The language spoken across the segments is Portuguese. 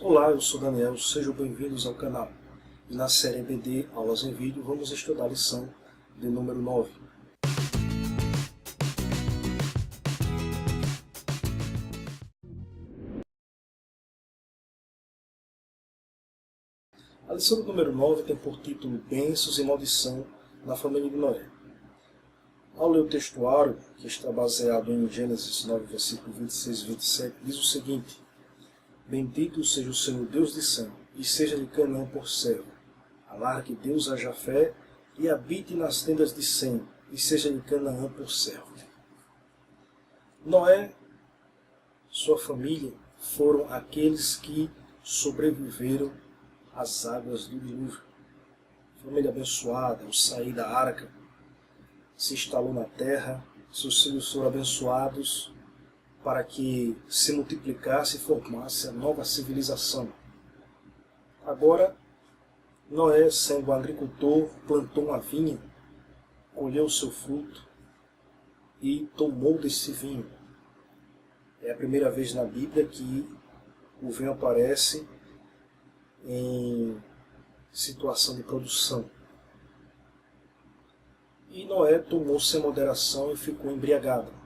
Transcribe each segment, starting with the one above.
Olá, eu sou Daniel, sejam bem-vindos ao canal. E na série EBD Aulas em Vídeo, vamos estudar a lição de número 9. A lição do número 9 tem por título Bênçãos e Maldição na família de Noé. Ao ler o textuário, que está baseado em Gênesis 9, versículo 26 e 27, diz o seguinte: Bendito seja o Senhor Deus de Sem, e seja-lhe Canaã por servo. Alargue Deus a Jafé, e habite nas tendas de Sem, e seja-lhe Canaã por servo. Noé, sua família, foram aqueles que sobreviveram às águas do dilúvio. Família abençoada, ao sair da arca, se instalou na terra, seus filhos foram abençoados para que se multiplicasse e formasse a nova civilização. Agora, Noé, sendo agricultor, plantou uma vinha, colheu o seu fruto e tomou desse vinho. É a primeira vez na Bíblia que o vinho aparece em situação de produção. E Noé tomou sem moderação e ficou embriagado.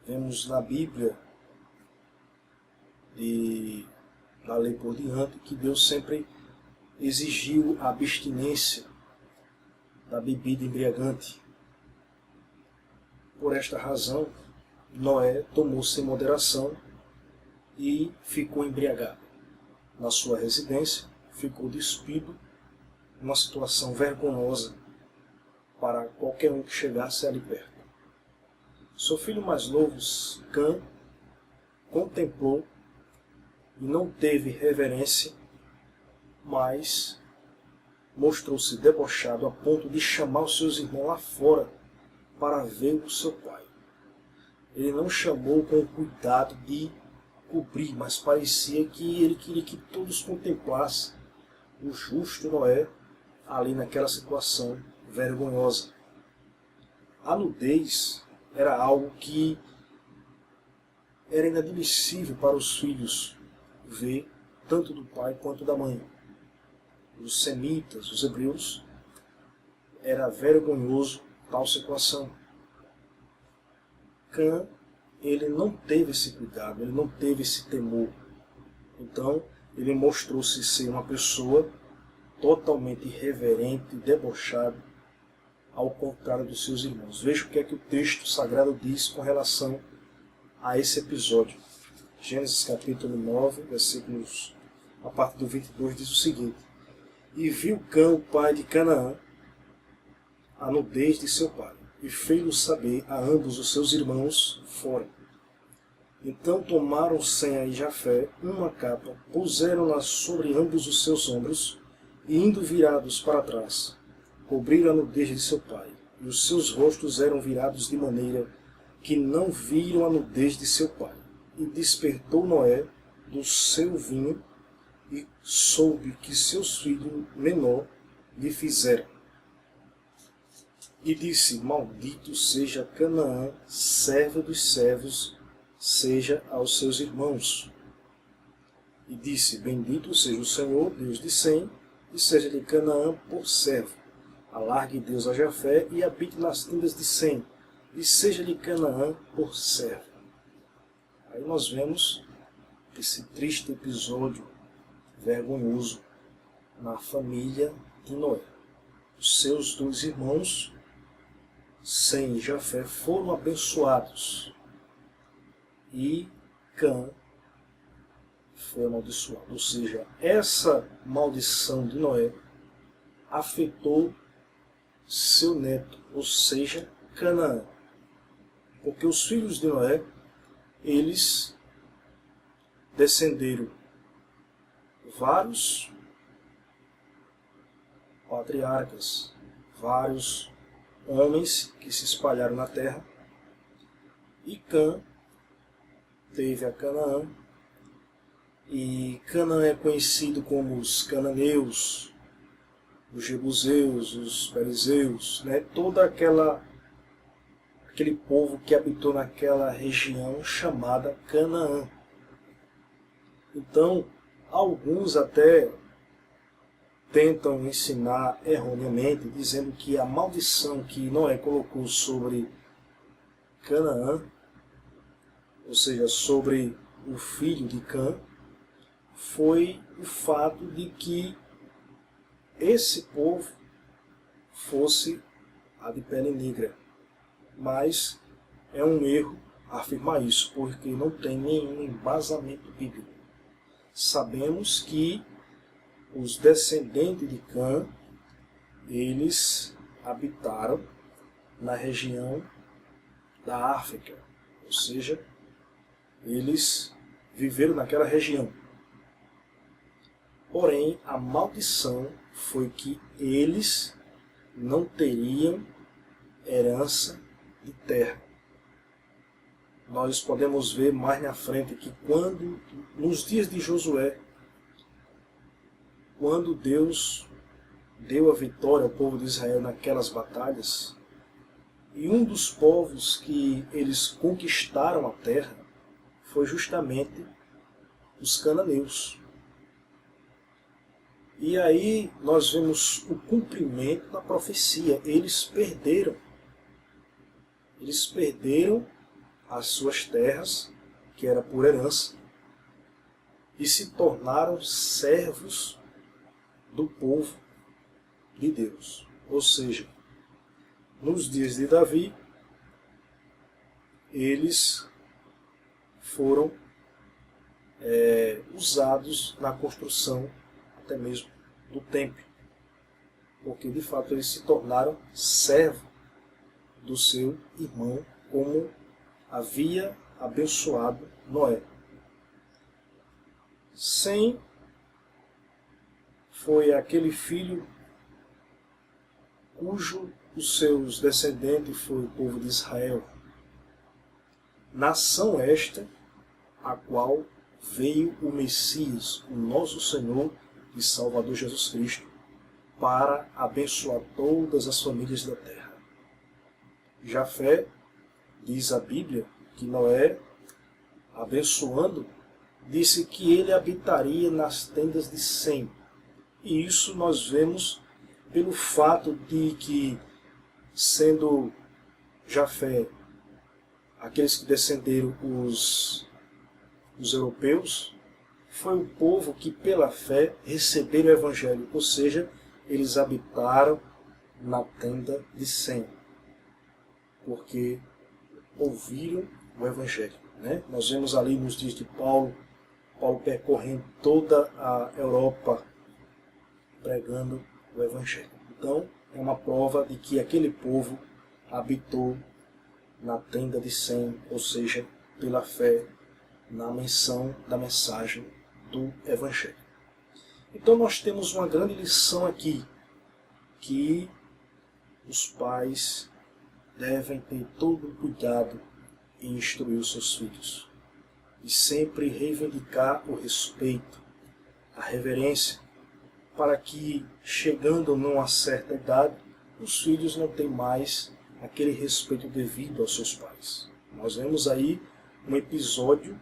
Vemos na Bíblia, da lei por diante, que Deus sempre exigiu a abstinência da bebida embriagante. Por esta razão, Noé tomou sem moderação e ficou embriagado. Na sua residência, ficou despido, uma situação vergonhosa para qualquer um que chegasse ali perto. Seu filho mais novo, Cã, contemplou e não teve reverência, mas mostrou-se debochado a ponto de chamar os seus irmãos lá fora para ver o seu pai. Ele não chamou com o cuidado de cobrir, mas parecia que ele queria que todos contemplassem o justo Noé ali naquela situação vergonhosa. A nudez era algo que era inadmissível para os filhos ver, tanto do pai quanto da mãe. Os semitas, os hebreus, era vergonhoso tal situação. Cã, ele não teve esse cuidado, ele não teve esse temor. Então, ele mostrou-se ser uma pessoa totalmente irreverente, debochado, ao contrário dos seus irmãos. Veja o que é que o texto sagrado diz com relação a esse episódio. Gênesis capítulo 9, versículos a partir do 22, diz o seguinte: E viu Cã, o pai de Canaã, a nudez de seu pai, e fez-o saber a ambos os seus irmãos fora. Então tomaram Sem e Jafé uma capa, puseram-na sobre ambos os seus ombros, e indo virados para trás, cobriram a nudez de seu pai, e os seus rostos eram virados de maneira que não viram a nudez de seu pai. E despertou Noé do seu vinho, e soube que seus filhos menor lhe fizeram. E disse: Maldito seja Canaã, servo dos servos, seja aos seus irmãos. E disse: Bendito seja o Senhor, Deus de Sem, e seja-lhe Canaã por servo. Alargue Deus a Jafé, e habite nas tendas de Sem, e seja-lhe Canaã por servo. Aí nós vemos esse triste episódio vergonhoso na família de Noé. Os seus dois irmãos, Sem e Jafé, foram abençoados, e Cã foi amaldiçoado. Ou seja, essa maldição de Noé afetou seu neto, ou seja, Canaã. Porque os filhos de Noé, eles descenderam vários patriarcas, vários homens que se espalharam na terra, e Cã teve a Canaã, e Canaã é conhecido como os cananeus, os jebuseus, os perizeus, né? Toda aquele povo que habitou naquela região chamada Canaã. Então, alguns até tentam ensinar erroneamente, dizendo que a maldição que Noé colocou sobre Canaã, ou seja, sobre o filho de Cã, foi o fato de que esse povo fosse a de pele negra. Mas é um erro afirmar isso, porque não tem nenhum embasamento bíblico. Sabemos que os descendentes de Cã, eles habitaram na região da África, ou seja, eles viveram naquela região. Porém, a maldição foi que eles não teriam herança de terra. Nós podemos ver mais na frente que nos dias de Josué, quando Deus deu a vitória ao povo de Israel naquelas batalhas, e um dos povos que eles conquistaram a terra foi justamente os cananeus. E aí nós vemos o cumprimento da profecia. Eles perderam as suas terras, que era por herança, e se tornaram servos do povo de Deus. Ou seja, nos dias de Davi, eles foram usados na construção até mesmo do templo, porque de fato eles se tornaram servos do seu irmão, como havia abençoado Noé. Sem foi aquele filho cujo os seus descendentes foi o povo de Israel. Nação esta, a qual veio o Messias, o nosso Senhor e Salvador Jesus Cristo, para abençoar todas as famílias da terra. Jafé, diz a Bíblia, que Noé, abençoando, disse que ele habitaria nas tendas de Sem. E isso nós vemos pelo fato de que, sendo Jafé aqueles que descenderam os europeus, foi o povo que pela fé receberam o Evangelho, ou seja, eles habitaram na tenda de Sem, porque ouviram o Evangelho. Né? Nós vemos ali nos dias de Paulo percorrendo toda a Europa pregando o Evangelho. Então, é uma prova de que aquele povo habitou na tenda de Sem, ou seja, pela fé na menção da mensagem do Evangelho. Então nós temos uma grande lição aqui, que os pais devem ter todo o cuidado em instruir os seus filhos e sempre reivindicar o respeito, a reverência, para que, chegando numa certa idade, os filhos não tenham mais aquele respeito devido aos seus pais. Nós vemos aí um episódio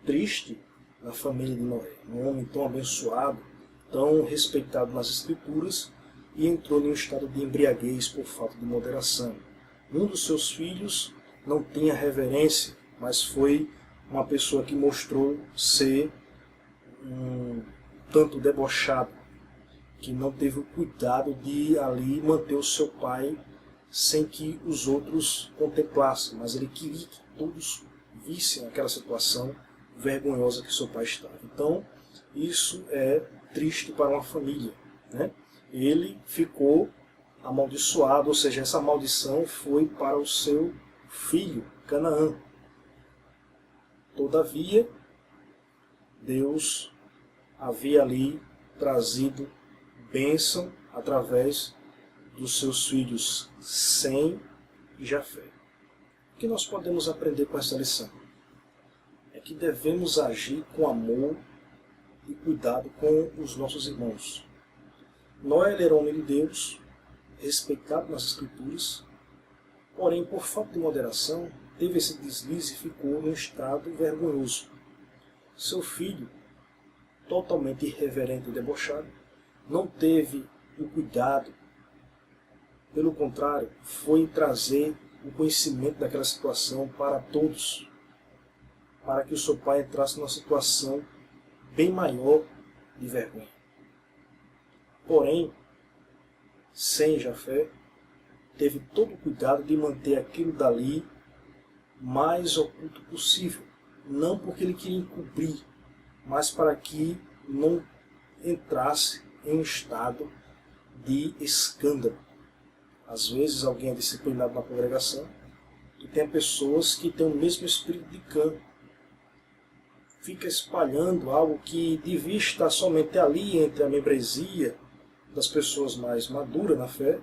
triste na família de Noé. Um homem tão abençoado, tão respeitado nas Escrituras, e entrou em um estado de embriaguez por falta de moderação. Um dos seus filhos não tinha reverência, mas foi uma pessoa que mostrou ser um tanto debochado, que não teve o cuidado de ali manter o seu pai sem que os outros contemplassem, mas ele queria que todos vissem aquela situação vergonhosa que seu pai estava. Então, isso é triste para uma família, né? Ele ficou amaldiçoado, ou seja, essa maldição foi para o seu filho, Canaã. Todavia, Deus havia ali trazido bênção através dos seus filhos Sem e Jafé. O que nós podemos aprender com essa lição? É que devemos agir com amor e cuidado com os nossos irmãos. Noé era homem de Deus, respeitado nas Escrituras, porém, por falta de moderação, teve esse deslize e ficou num estado vergonhoso. Seu filho totalmente irreverente e debochado, não teve o cuidado, pelo contrário, foi trazer o conhecimento daquela situação para todos, para que o seu pai entrasse numa situação bem maior de vergonha. Porém, sem Jafé, teve todo o cuidado de manter aquilo dali mais oculto possível. Não porque ele queria encobrir, mas para que não entrasse em um estado de escândalo. Às vezes alguém é disciplinado na congregação e tem pessoas que têm o mesmo espírito de Cã. Fica espalhando algo que devia estar somente ali entre a membresia das pessoas mais maduras na fé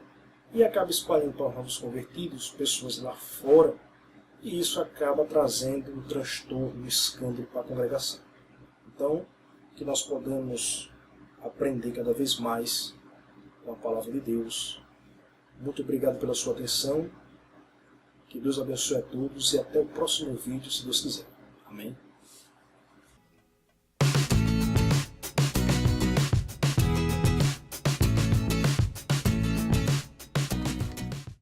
e acaba espalhando para novos convertidos, pessoas lá fora, e isso acaba trazendo um transtorno, um escândalo para a congregação. Então, que nós podemos aprender cada vez mais com a palavra de Deus. Muito obrigado pela sua atenção, que Deus abençoe a todos e até o próximo vídeo, se Deus quiser. Amém?